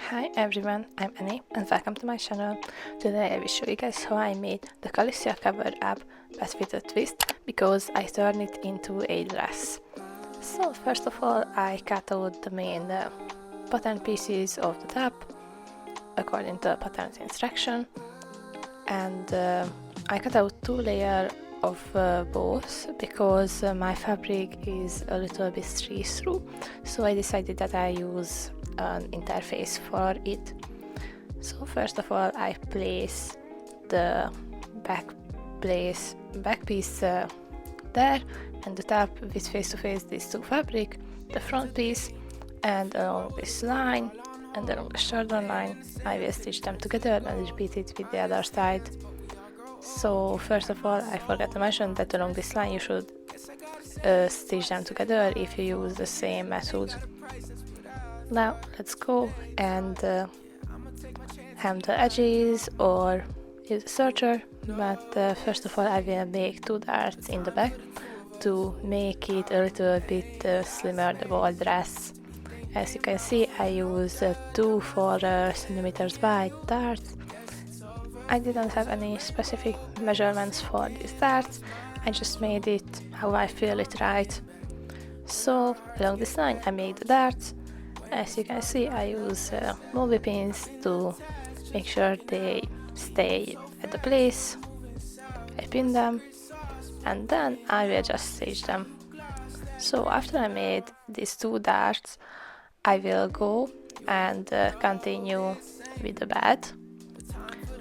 Hi everyone, I'm Annie and welcome to my channel. Today I will show you guys how I made the Callisia Cover-Up but with a twist because I turned it into a dress. So first of all I cut out the main pattern pieces of the top according to the pattern's instruction, and I cut out 2 layers of both because my fabric is a little bit see-through, so I decided that I use an interface for it. So first of all I place the back piece there, and the top with face to face these 2 fabric, the front piece, and along this line and along the shoulder line I will stitch them together and repeat it with the other side. So first of all I forgot to mention that along this line you should stitch them together if you use the same method. Now let's go and hem the edges or use a serger, but first of all I will make 2 darts in the back to make it a little bit slimmer, the whole dress. As you can see I use 2 4 centimeters wide darts. I didn't have any specific measurements for these darts, I just made it how I feel it right. So along this line I made the darts. As you can see I use bobby pins to make sure they stay at the place. I pin them and then I will just stitch them. So after I made these 2 darts I will go and continue with the bed.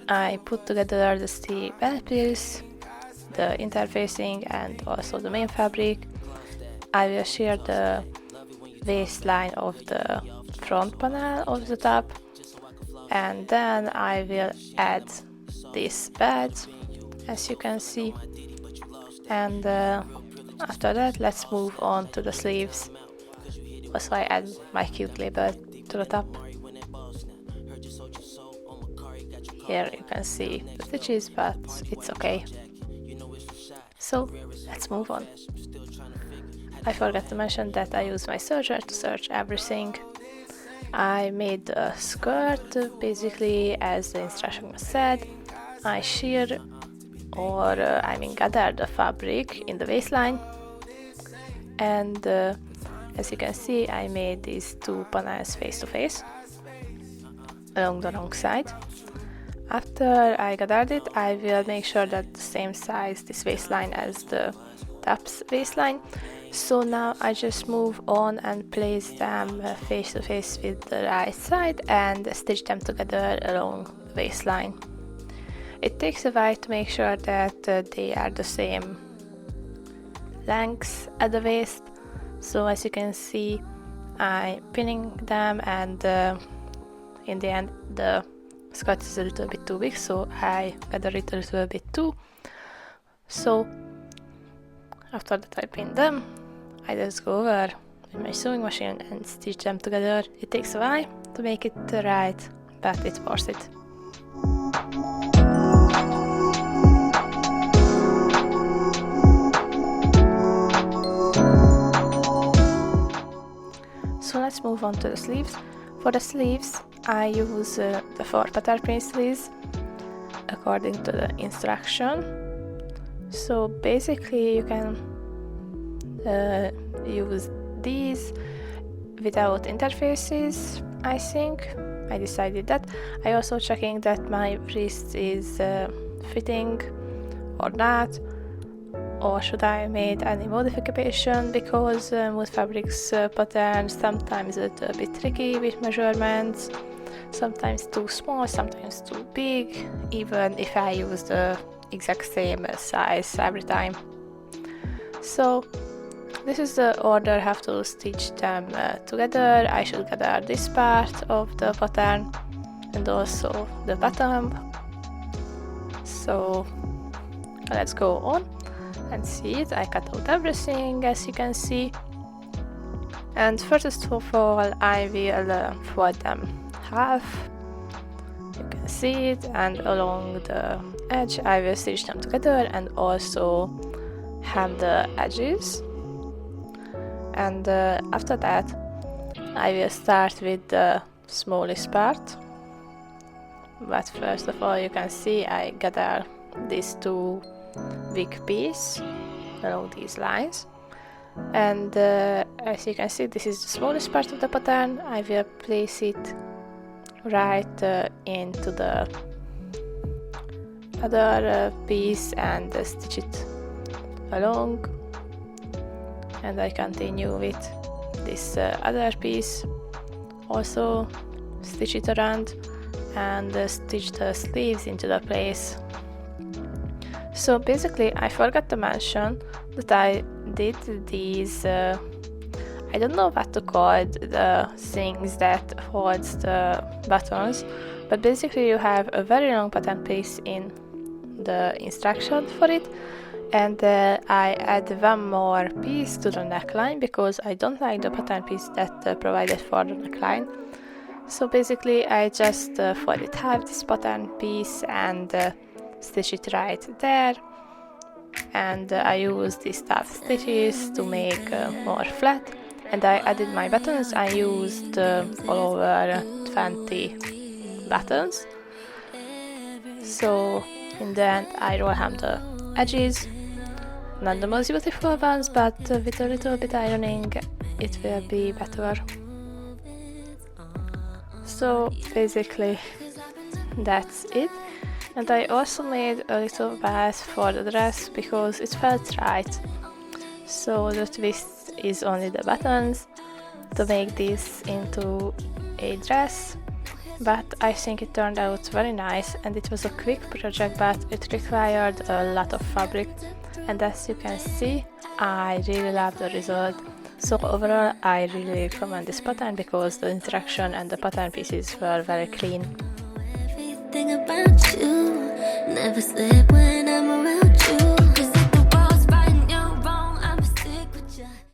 I put together the steel bed piece, the interfacing and also the main fabric. I will shear the waistline of the front panel of the top, and then I will add this bed as you can see, and after that let's move on to the sleeves. Also I add my cute label to the top. Here you can see the stitches, but it's okay. So let's move on. I forgot to mention that I use my serger to serge everything. I made the skirt basically as the instruction said. I shear or gather the fabric in the waistline, and as you can see I made these 2 panels face to face along the wrong side. After I gathered it I will make sure that the same size this waistline as the top's waistline. So now I just move on and place them face to face with the right side and stitch them together along the waistline. It takes a while to make sure that they are the same length at the waist. So as you can see I'm pinning them, and in the end the skirt is a little bit too big, so I gather it a little bit too. So after that I pin them, I just go over with my sewing machine and stitch them together. It takes a while to make it right, but it's worth it. So let's move on to the sleeves. For the sleeves I use the 4 pattern print sleeves according to the instruction. So basically you can use these without interfaces. I think I decided that. I also checking that my wrist is fitting or not, or should I made any modification, because mood fabrics pattern sometimes a little bit tricky with measurements, sometimes too small, sometimes too big, even if I use the exact same size every time. So this is the order I have to stitch them together. I should gather this part of the pattern and also the bottom. So let's go on and see it. I cut out everything as you can see, and first of all I will fold them half. You can see it, and along the edge I will stitch them together and also hem the edges. And after that I will start with the smallest part. But first of all, you can see I gather these two big pieces along these lines. And as you can see, this is the smallest part of the pattern. I will place it right into the other piece and stitch it along. And I continue with this other piece, also stitch it around and stitch the sleeves into the place. So basically I forgot to mention that I did these, I don't know what to call the things that holds the buttons, but basically you have a very long pattern piece in the instruction for it, and I add one more piece to the neckline because I don't like the pattern piece that provided for the neckline. So basically I just fold it half, this pattern piece, and stitch it right there, and I use these top stitches to make more flat, and I added my buttons. I used all over 20 buttons. So in the end I roll hem the edges, not the most beautiful ones, but with a little bit ironing it will be better. So basically that's it. And I also made a little vase for the dress because it felt right. So the twist is only the buttons to make this into a dress. But I think it turned out very nice, and it was a quick project, but it required a lot of fabric. And as you can see, I really love the result. So overall I really recommend this pattern because the interaction and the pattern pieces were very clean. Everything about you never slept when